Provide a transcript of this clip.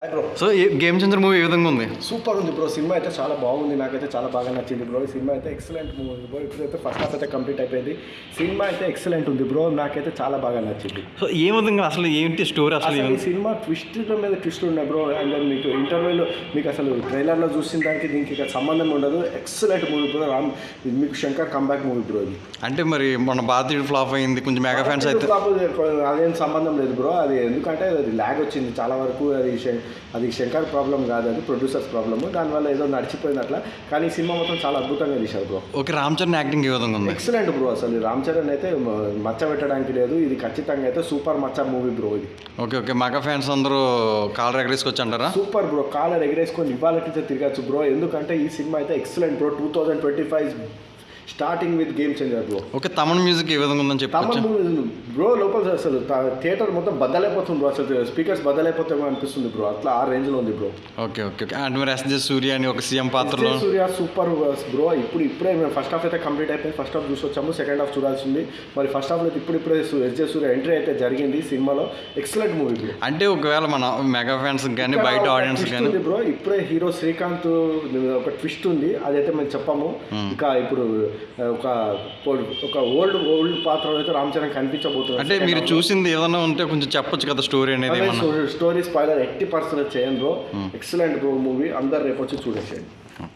Bro so game changer movie ఏ విధంగా ఉంది? సూపర్ ఉంది బ్రో. సినిమా అయితే చాలా బాగుంది, నాకైతే చాలా బాగా నచ్చింది బ్రో. ఈ సినిమా అయితే ఎక్సలెంట్ మూవీ ఉంది బ్రో. ఇప్పుడైతే ఫస్ట్ హాఫ్ అయితే కంప్లీట్ అయిపోయింది. సినిమా అయితే ఎక్సలెంట్ ఉంది బ్రో, నాకైతే చాలా బాగా నచ్చింది. సో ఏ విధంగా అసలు ఏంటి స్టోరీ అసలు? ఈ సినిమా ట్విస్ట్ల మీద ట్విస్ట్ ఉన్నాయి బ్రో. అండ్ మీకు ఇంటర్వ్యూలో మీకు అసలు ట్రైలర్లో చూసిన దానికి దీనికి ఇక సంబంధం ఉండదు. Excellent movie bro. ఇది మీకు శంకర్ కంబ్యాక్ మూవీ బ్రో. ఇది అంటే మరి మన భారతీయుడు ఫ్లాప్ అయింది, కొంచెం మెగా ఫ్యాన్స్ అయితే అదేం సంబంధం లేదు బ్రో. అది ఎందుకంటే అది ల్యాగ్ వచ్చింది చాలా వరకు. అది శంకర్ ప్రాబ్లం కాదు, అది ప్రొడ్యూసర్స్ ప్రాబ్లమ్. దానివల్ల ఏదో నడిచిపోయింది అట్లా. కానీ ఈ సినిమా మొత్తం చాలా అద్భుతంగా తీశారు bro. Okay, Ram Charan acting ఏ విధంగా ఉంది? Excellent bro. అసలు రామ్ చరణ్ అయితే మచ్చ పెట్టడానికి లేదు. ఇది ఖచ్చితంగా అయితే సూపర్ మచ్చ మూవీ బ్రో ఇది. ఓకే ఓకే, మెగా ఫ్యాన్స్ అందరూ కాలర్ ఎగరేసుకొచ్చి అంటారా? సూపర్ బ్రో, కాలర్ ఎగరేసుకొని ఇవాళకి తిరగచ్చు బ్రో. ఎందుకంటే ఈ సినిమా అయితే excellent bro. 2025 starting with game changer bro. Okay, Thaman music ఏ విధంగా ఉందని చెప్పి బ్రో లోపల అసలు థియేటర్ మొత్తం బద్దలైపోతుంది బ్రో. అసలు స్పీకర్స్ బద్దలైపోతామో అనిపిస్తుంది బ్రో. అట్లా ఆ రేంజ్లో ఉంది బ్రో. Okay okay okay. అంటే మరి ఎస్జే సూర్య అని ఒక సీఎం పాత్రలో సూర్య సూపర్ బ్రో. ఇప్పుడే మేము ఫస్ట్ హాఫ్ అయితే కంప్లీట్ అయిపోయింది. ఫస్ట్ హాఫ్ చూసి వచ్చాము, సెకండ్ హాఫ్ చూడాల్సింది. మరి ఫస్ట్ హాఫ్లో ఇప్పుడే ఎస్జే సూర్య ఎంట్రీ అయితే జరిగింది సినిమాలో. Excellent movie bro. అంటే ఒకవేళ మన మెగా ఫ్యాన్స్ కానీ బయట ఆడియన్స్ కానీ బ్రో ఇప్పుడే హీరో శ్రీకాంత్ ఒక ట్విస్ట్ ఉంది, అదైతే మేము చెప్పాము. ఇంకా ఇప్పుడు ఒక ఓల్డ్ పాత్రలో అయితే రామ్ చరణ్ కనిపించబోతుంది. అంటే మీరు చూసింది ఏదైనా ఉంటే కొంచెం చెప్పొచ్చు కదా స్టోరీ అనేది? స్టోరీ స్పాయిలర్ 80% చేయండి బ్రో. Excellent bro movie. అందరు రేపు వచ్చి చూడేసేయండి.